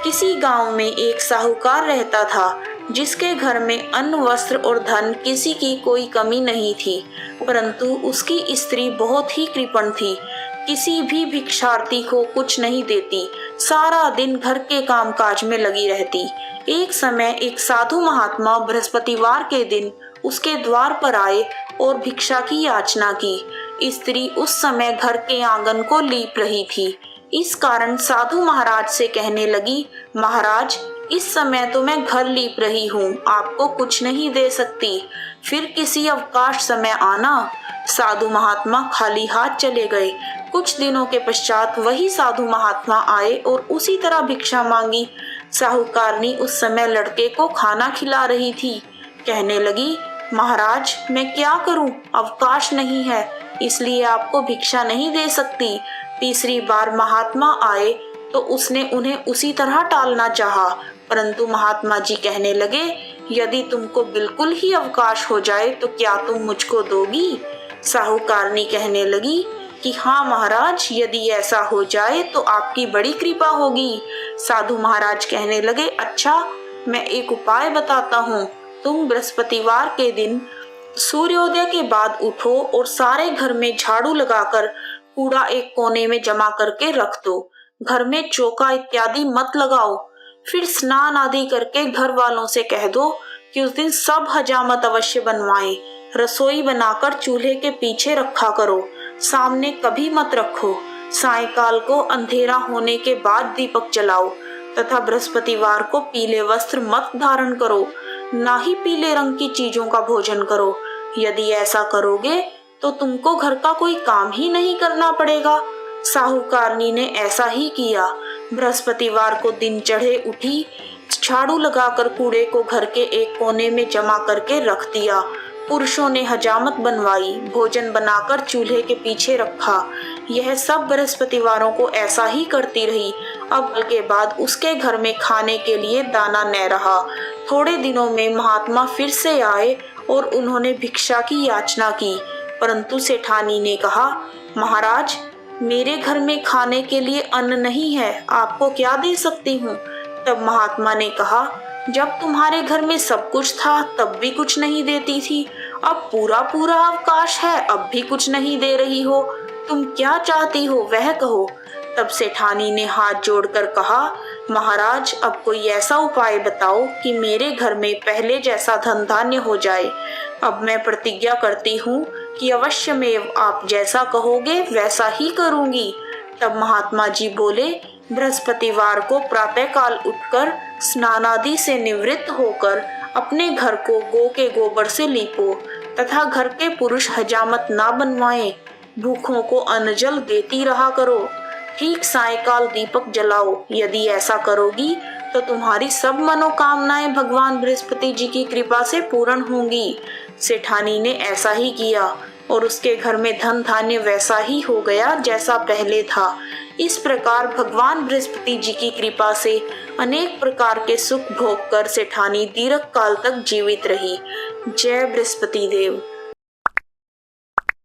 किसी गांव में एक साहूकार रहता था, जिसके घर में अन्न, वस्त्र और धन किसी की कोई कमी नहीं थी। परंतु उसकी स्त्री बहुत ही कृपण थी, किसी भी भिक्षार्थी को कुछ नहीं देती, सारा दिन घर के कामकाज में लगी रहती। एक समय एक साधु महात्मा बृहस्पतिवार के दिन उसके द्वार पर आए और भिक्षा की याचना की। स्त्री उस समय घर के आंगन को लीप रही थी। इस कारण साधु महाराज से कहने लगी, महाराज, इस समय तो मैं घर लीप रही हूँ, आपको कुछ नहीं दे सकती, फिर किसी अवकाश समय आना। साधु महात्मा खाली हाथ चले गए। कुछ दिनों के पश्चात वही साधु महात्मा आए और उसी तरह भिक्षा मांगी। साहूकारनी उस समय लड़के को खाना खिला रही थी। कहने लगी, महाराज, मैं क्या करूं, अवकाश नहीं है, इसलिए आपको भिक्षा नहीं दे सकती। तीसरी बार महात्मा आए तो उसने उन्हें उसी तरह टालना चाहा, परंतु महात्मा जी कहने लगे, यदि तुमको बिल्कुल ही अवकाश हो जाए तो क्या तुम मुझको दोगी? साहूकारनी कहने लगी कि हाँ महाराज, यदि ऐसा हो जाए तो आपकी बड़ी कृपा होगी। साधु महाराज कहने लगे, अच्छा, मैं एक उपाय बताता हूँ। तुम बृहस्पतिवार के दिन सूर्योदय के बाद उठो और सारे घर में झाड़ू लगाकर कूड़ा एक कोने में जमा करके रख दो। घर में चौका इत्यादि मत लगाओ। फिर स्नान आदि करके घर वालों से कह दो कि उस दिन सब हजामत अवश्य बनवाएं। रसोई बनाकर चूल्हे के पीछे रखा करो, सामने कभी मत रखो। सायंकाल को अंधेरा होने के बाद दीपक जलाओ तथा बृहस्पतिवार को पीले वस्त्र मत धारण करो, ना ही पीले रंग की चीजों का भोजन करो। यदि ऐसा करोगे तो तुमको घर का कोई काम ही नहीं करना पड़ेगा। साहूकारनी ने ऐसा ही किया। बृहस्पतिवार को दिन चढ़े उठी, झाड़ू लगाकर कूड़े को घर के एक कोने में जमा करके रख दिया। पुरुषों ने हजामत बनवाई, भोजन बनाकर चूल्हे के पीछे रखा। यह सब बृहस्पतिवारों को ऐसा ही करती रही। अब के बाद उसके घर में खाने के लिए दाना न रहा। थोड़े दिनों में महात्मा फिर से आए और उन्होंने भिक्षा की याचना की, परंतु सेठानी ने कहा, महाराज, मेरे घर में खाने के लिए अन्न नहीं है, आपको क्या दे सकती हूँ? तब महात्मा ने कहा, जब तुम्हारे घर में सब कुछ था तब भी कुछ नहीं देती थी, अब पूरा पूरा अवकाश है, अब भी कुछ नहीं दे रही हो, तुम क्या चाहती हो वह कहो। तब सेठानी ने हाथ जोड़कर कहा, महाराज, अब कोई ऐसा उपाय बताओ कि मेरे घर में पहले जैसा धन धान्य हो जाए। अब मैं प्रतिज्ञा करती हूँ कि अवश्य में आप जैसा कहोगे वैसा ही करूँगी। तब महात्मा जी बोले, बृहस्पतिवार को प्रातःकाल उठकर स्नान आदि से निवृत्त होकर अपने घर को गौ के गोबर से लीपो तथा घर के पुरुष हजामत ना बनवाएं। भूखों को अन्न जल देती रहा करो। ठीक सायंकाल दीपक जलाओ। यदि ऐसा करोगी तो तुम्हारी सब मनोकामनाएं भगवान बृहस्पति जी की कृपा से पूर्ण होंगी। सेठानी ने ऐसा ही किया और उसके घर में धन धान्य वैसा ही हो गया जैसा पहले था। इस प्रकार भगवान बृहस्पति जी की कृपा से अनेक प्रकार के सुख भोग कर सेठानी दीर्घ काल तक जीवित रही। जय बृहस्पति देव।